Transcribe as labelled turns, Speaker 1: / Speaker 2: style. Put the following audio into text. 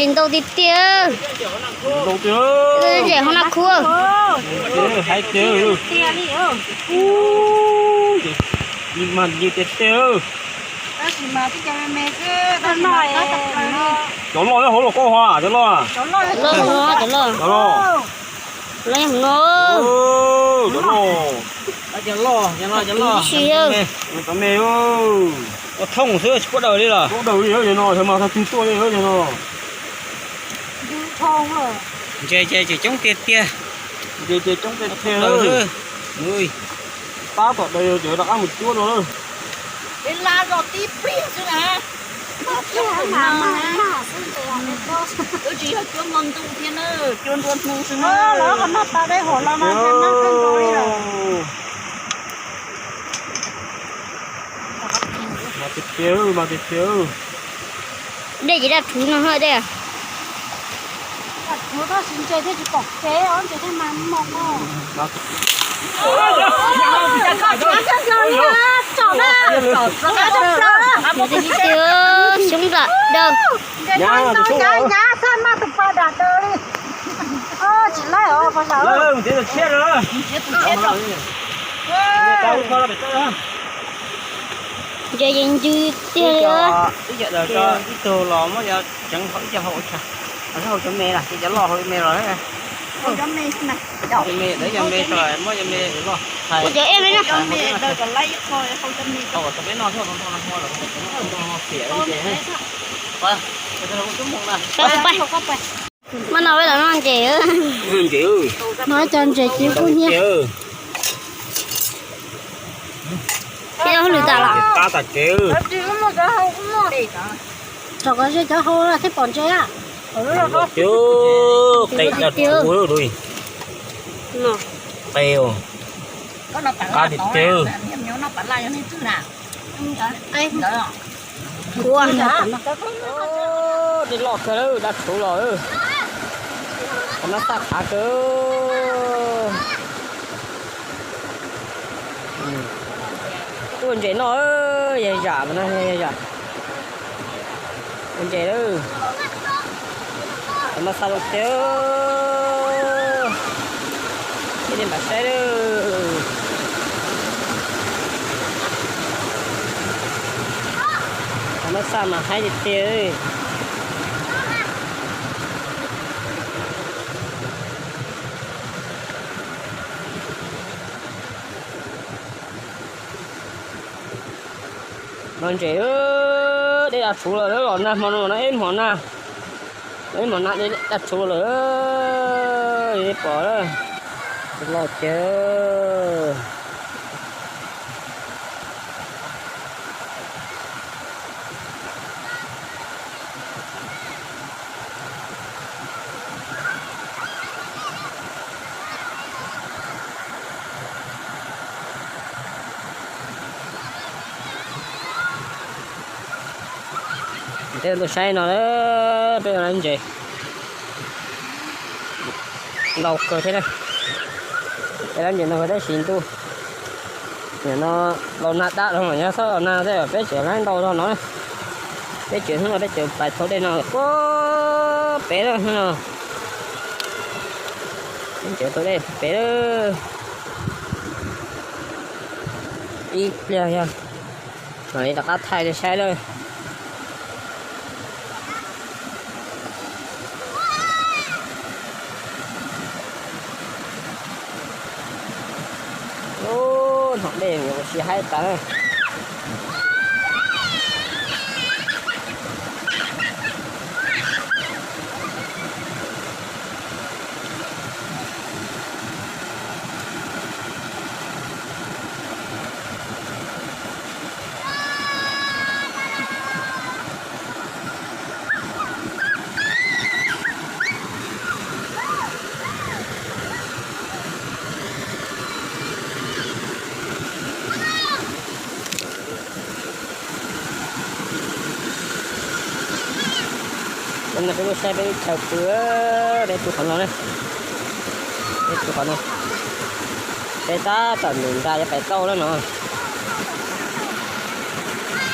Speaker 1: nhìn đầu tiếp tiêu
Speaker 2: đầu tiêu
Speaker 1: rẻ không là cua
Speaker 2: hai tiêu nhưng mà như tiêu tiêu chỗ lo nó hổ lộc có hoa chỗ lo
Speaker 1: chỗ lo lấy không lo
Speaker 2: chỗ lo tao mê ô thông sữa bắt đầu đi là bắt đầu đi rồi nó thôi mà thằng tin tôi đi rồi nó
Speaker 3: chơi chống tiệt kia
Speaker 2: chơi chống tiệt kia rồi
Speaker 3: người
Speaker 2: ta ở đây chỉ đã ăn một chút rồi
Speaker 4: bên la rồi tí phi chứ nè tôi chỉ là chưa ngon tu thiên ơi chưa ngon tu xưng
Speaker 5: nó còn nắp ta đây hổ là mà nó cân rồi rồi
Speaker 2: mà thịt tiêu
Speaker 1: đây chỉ là thứ nó hơi đây à
Speaker 5: nó có xin chơi thế chỉ cọc chế on chơi thế mà mong
Speaker 2: mà
Speaker 1: tiêu xuống lại đâu
Speaker 5: nhà sao mà tụi ba đặt đi chỉ lấy ở phải sao
Speaker 2: lên thế là chết rồi
Speaker 1: giờ dành dư tiêu
Speaker 3: cho bây giờ là cho cái tô lò mới giờ chẳng phải cho hậu chả ở hậu cho mẹ là chỉ cho lò hậu mẹ rồi đấy
Speaker 4: cho mẹ này
Speaker 3: cho mẹ để cho mẹ rồi mới cho mẹ đúng không thầy
Speaker 1: giờ em đấy nè
Speaker 4: cho mẹ đời còn lấy thôi không cho mẹ
Speaker 3: tao biết nói thôi không thôi là không xỉa cái gì hết coi cái nó cũng muốn là
Speaker 1: bay mà nói với là nó ăn chè ư
Speaker 2: chị ơi
Speaker 5: nói cho anh chị chịu cô nha
Speaker 1: cái đó lười ta là
Speaker 2: ta ta chịu
Speaker 5: cho cái gì cho hô là thích bọn chơi à
Speaker 2: chưa đây là chuối rồi tiêu
Speaker 4: có nó phải
Speaker 2: cá thịt tiêu
Speaker 4: nó phải lại như thế nào
Speaker 5: ai
Speaker 1: cua
Speaker 3: đi lọt rồi đặt số rồi nó sạch hả cơ con trẻ nó vậy giả mà nó vậy giả con trẻ đó nó sao được chứ cái gì mà xe đó nó sao mà hay tiền con trẻ ơi đây là số là đó nè mà nó em món nào đấy món nào đây đặt số là đi bỏ đó lọt chưa đây tôi say nó đấy bây giờ anh chị đầu cờ thế này đây anh chị nó phải đấy xin tu để nó lâu nát đã không phải nhá sao na thế ở bé trẻ anh đầu đó nó bé chuyện nó bé chuyện bài số đây nó có bé rồi nó anh chị tôi đây bé đó ít nha rồi đặt áp thay để sai đây họ để nhiều xì hai tá này nên là cái xe bên chào cửa để chụp hình này để chụp hình này để ta tận mình ra cho phải to đó nữa